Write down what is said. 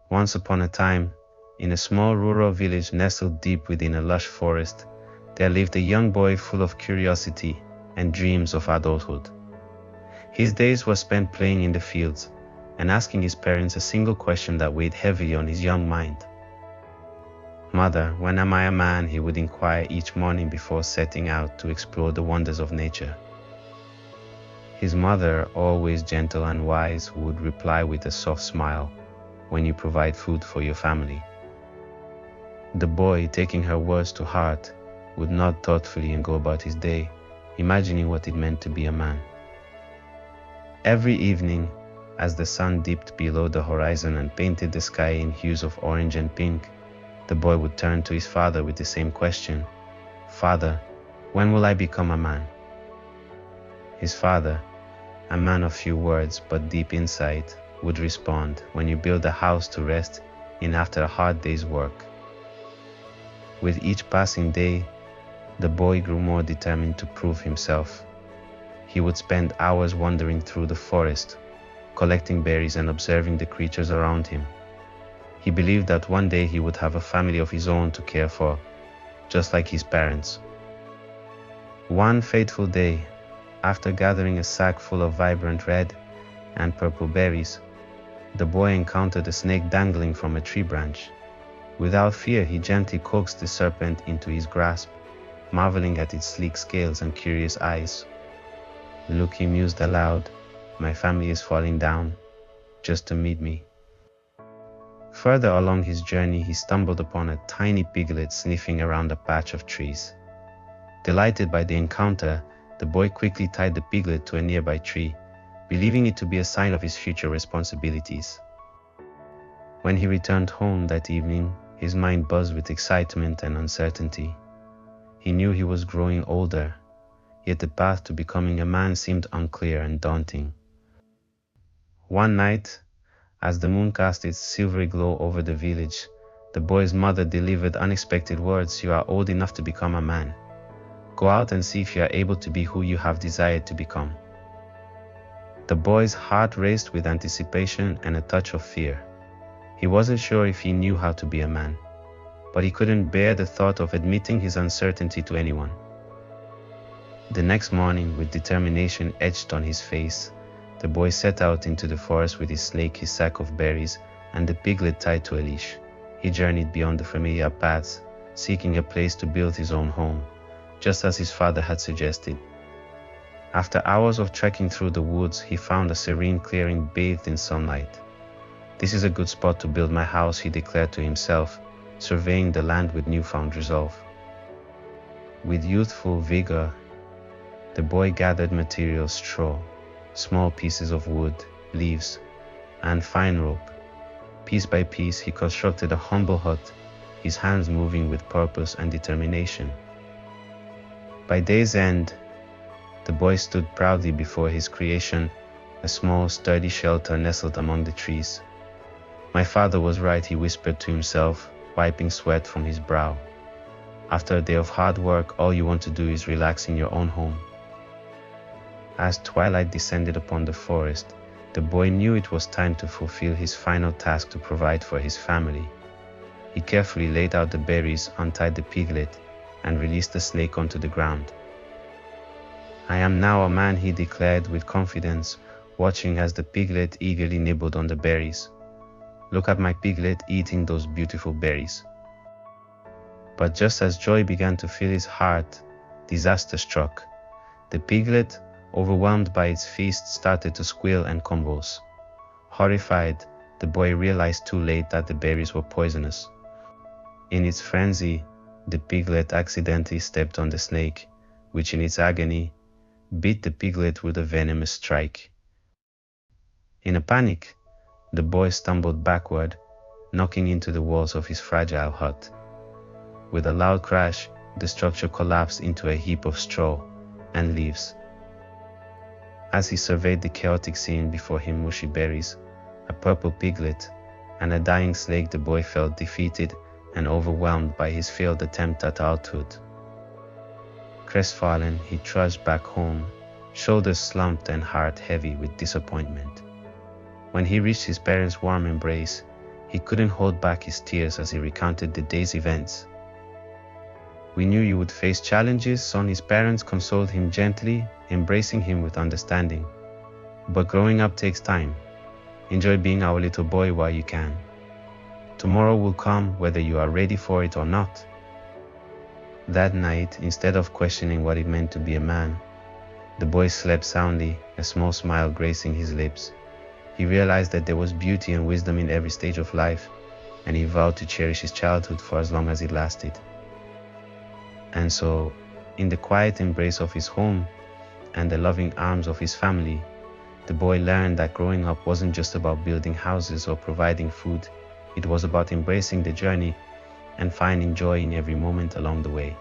Once upon a time, in a small rural village nestled deep within a lush forest, there lived a young boy full of curiosity and dreams of adulthood. His days were spent playing in the fields and asking his parents a single question that weighed heavily on his young mind. "Mother, when am I a man?" he would inquire each morning before setting out to explore the wonders of nature. His mother, always gentle and wise, would reply with a soft smile, "When you provide food for your family." The boy, taking her words to heart, would nod thoughtfully and go about his day, imagining what it meant to be a man. Every evening, as the sun dipped below the horizon and painted the sky in hues of orange and pink, the boy would turn to his father with the same question, "Father, when will I become a man?" His father, a man of few words but deep insight, would respond, "When you build a house to rest in after a hard day's work." With each passing day, the boy grew more determined to prove himself. He would spend hours wandering through the forest, collecting berries and observing the creatures around him. He believed that one day he would have a family of his own to care for, just like his parents. One fateful day, after gathering a sack full of vibrant red and purple berries, the boy encountered a snake dangling from a tree branch. Without fear, he gently coaxed the serpent into his grasp, marveling at its sleek scales and curious eyes. "Look," he mused aloud, "my family is falling down just to meet me." Further along his journey, he stumbled upon a tiny piglet sniffing around a patch of trees. Delighted by the encounter, the boy quickly tied the piglet to a nearby tree, believing it to be a sign of his future responsibilities. When he returned home that evening, his mind buzzed with excitement and uncertainty. He knew he was growing older, yet the path to becoming a man seemed unclear and daunting. One night, as the moon cast its silvery glow over the village, the boy's mother delivered unexpected words, "You are old enough to become a man. Go out and see if you are able to be who you have desired to become." The boy's heart raced with anticipation and a touch of fear. He wasn't sure if he knew how to be a man, but he couldn't bear the thought of admitting his uncertainty to anyone. The next morning, with determination etched on his face, the boy set out into the forest with his snake, his sack of berries, and the piglet tied to a leash. He journeyed beyond the familiar paths, seeking a place to build his own home, just as his father had suggested. After hours of trekking through the woods, he found a serene clearing bathed in sunlight. "This is a good spot to build my house," he declared to himself, surveying the land with newfound resolve. With youthful vigor, the boy gathered materials: straw, small pieces of wood, leaves, and fine rope. Piece by piece, he constructed a humble hut, his hands moving with purpose and determination. By day's end, the boy stood proudly before his creation, a small, sturdy shelter nestled among the trees. "My father was right," he whispered to himself, wiping sweat from his brow. "After a day of hard work, all you want to do is relax in your own home." As twilight descended upon the forest, the boy knew it was time to fulfill his final task to provide for his family. He carefully laid out the berries, untied the piglet, and released the snake onto the ground. "I am now a man," he declared with confidence, watching as the piglet eagerly nibbled on the berries. "Look at my piglet eating those beautiful berries." But just as joy began to fill his heart, disaster struck. The piglet, overwhelmed by its feast, started to squeal and convulse. Horrified, the boy realized too late that the berries were poisonous. In its frenzy, the piglet accidentally stepped on the snake, which in its agony bit the piglet with a venomous strike. In a panic, the boy stumbled backward, knocking into the walls of his fragile hut. With a loud crash, the structure collapsed into a heap of straw and leaves. As he surveyed the chaotic scene before him, mushy berries, a purple piglet, and a dying snake, the boy felt defeated and overwhelmed by his failed attempt at adulthood. Crestfallen, he trudged back home, shoulders slumped and heart heavy with disappointment. When he reached his parents' warm embrace, He couldn't hold back his tears as he recounted the day's events. "We knew you would face challenges, son," his parents consoled him gently, embracing him with understanding. "But growing up takes time. Enjoy being our little boy while you can. Tomorrow will come whether you are ready for it or not." That night, instead of questioning what it meant to be a man, the boy slept soundly, a small smile gracing his lips. He realized that there was beauty and wisdom in every stage of life, and he vowed to cherish his childhood for as long as it lasted. And so, in the quiet embrace of his home and the loving arms of his family, the boy learned that growing up wasn't just about building houses or providing food. It was about embracing the journey and finding joy in every moment along the way.